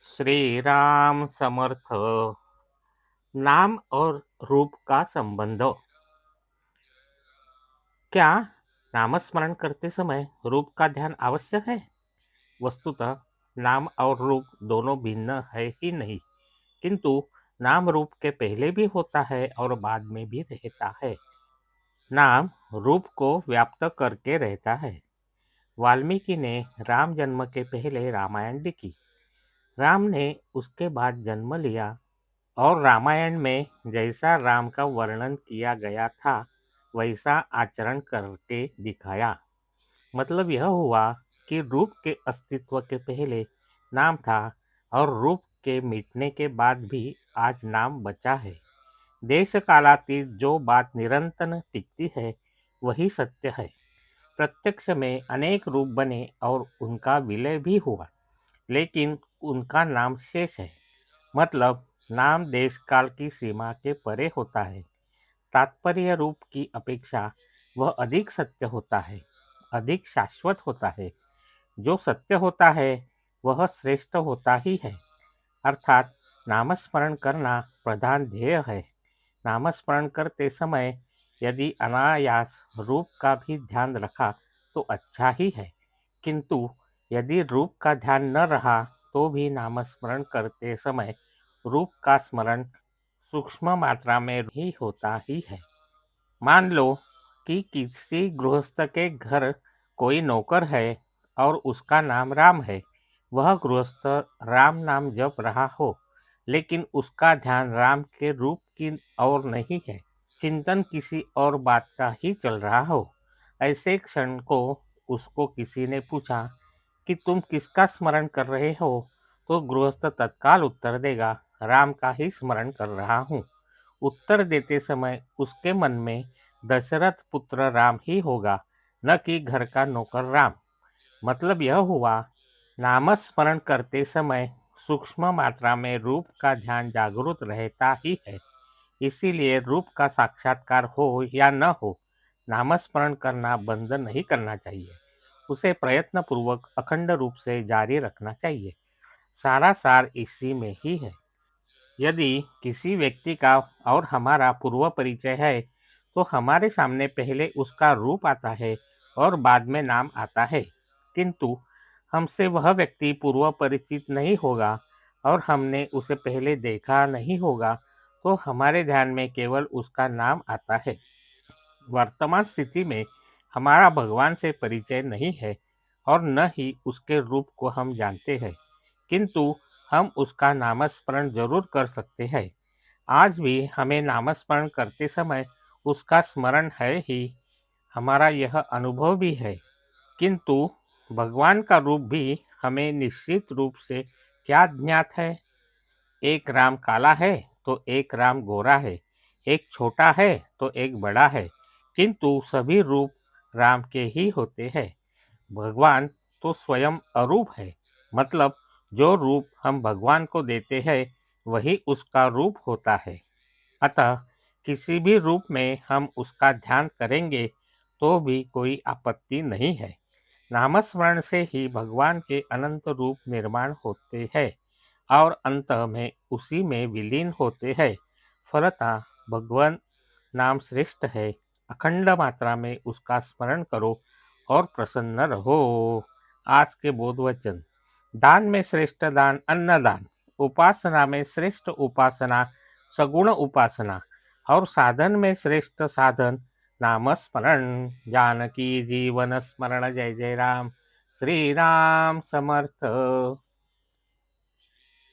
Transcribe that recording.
श्री राम समर्थ। नाम और रूप का संबंध। क्या नामस्मरण करते समय रूप का ध्यान आवश्यक है? वस्तुतः नाम और रूप दोनों भिन्न है ही नहीं, किंतु नाम रूप के पहले भी होता है और बाद में भी रहता है। नाम रूप को व्याप्त करके रहता है। वाल्मीकि ने राम जन्म के पहले रामायण लिखी। राम ने उसके बाद जन्म लिया और रामायण में जैसा राम का वर्णन किया गया था वैसा आचरण करके दिखाया। मतलब यह हुआ कि रूप के अस्तित्व के पहले नाम था और रूप के मिटने के बाद भी आज नाम बचा है। देश कालातीत जो बात निरंतर टिकती है वही सत्य है। प्रत्यक्ष में अनेक रूप बने और उनका विलय भी हुआ, लेकिन उनका नाम शेष है। मतलब नाम देश काल की सीमा के परे होता है। तात्पर्य रूप की अपेक्षा वह अधिक सत्य होता है, अधिक शाश्वत होता है। जो सत्य होता है वह श्रेष्ठ होता ही है। अर्थात नामस्मरण करना प्रधान ध्येय है। नामस्मरण करते समय यदि अनायास रूप का भी ध्यान रखा तो अच्छा ही है, किंतु यदि रूप का ध्यान न रहा तो भी नामस्मरण करते समय रूप का स्मरण सूक्ष्म मात्रा में ही होता ही है। मान लो कि किसी गृहस्थ के घर कोई नौकर है और उसका नाम राम है। वह गृहस्थ राम नाम जप रहा हो, लेकिन उसका ध्यान राम के रूप की ओर नहीं है, चिंतन किसी और बात का ही चल रहा हो। ऐसे क्षण को उसको किसी ने पूछा कि तुम किसका स्मरण कर रहे हो, तो गृहस्थ तत्काल उत्तर देगा, राम का ही स्मरण कर रहा हूँ। उत्तर देते समय उसके मन में दशरथ पुत्र राम ही होगा, न कि घर का नौकर राम। मतलब यह हुआ, नामस्मरण करते समय सूक्ष्म मात्रा में रूप का ध्यान जागृत रहता ही है। इसीलिए रूप का साक्षात्कार हो या न हो, नामस्मरण करना बंद नहीं करना चाहिए। उसे प्रयत्नपूर्वक अखंड रूप से जारी रखना चाहिए। सारा सार इसी में ही है। यदि किसी व्यक्ति का और हमारा पूर्व परिचय है तो हमारे सामने पहले उसका रूप आता है और बाद में नाम आता है, किंतु हमसे वह व्यक्ति पूर्व परिचित नहीं होगा और हमने उसे पहले देखा नहीं होगा, तो हमारे ध्यान में केवल उसका नाम आता है। वर्तमान स्थिति में हमारा भगवान से परिचय नहीं है और न ही उसके रूप को हम जानते हैं, किंतु हम उसका नामस्मरण जरूर कर सकते हैं। आज भी हमें नामस्मरण करते समय उसका स्मरण है ही, हमारा यह अनुभव भी है। किंतु भगवान का रूप भी हमें निश्चित रूप से क्या ज्ञात है? एक राम काला है तो एक राम गोरा है, एक छोटा है तो एक बड़ा है, किंतु सभी रूप राम के ही होते हैं। भगवान तो स्वयं अरूप है। मतलब जो रूप हम भगवान को देते हैं वही उसका रूप होता है। अतः किसी भी रूप में हम उसका ध्यान करेंगे तो भी कोई आपत्ति नहीं है। नामस्मरण से ही भगवान के अनंत रूप निर्माण होते हैं और अंत में उसी में विलीन होते हैं। फलतः भगवान नाम श्रेष्ठ है। अखंड मात्रा में उसका स्मरण करो और प्रसन्न रहो। आज के बोध वचन। दान में श्रेष्ठ दान अन्नदान, उपासना में श्रेष्ठ उपासना सगुण उपासना और साधन में श्रेष्ठ साधन नाम स्मरण। जानकी जीवन स्मरण। जय जय राम। श्री राम समर्थ।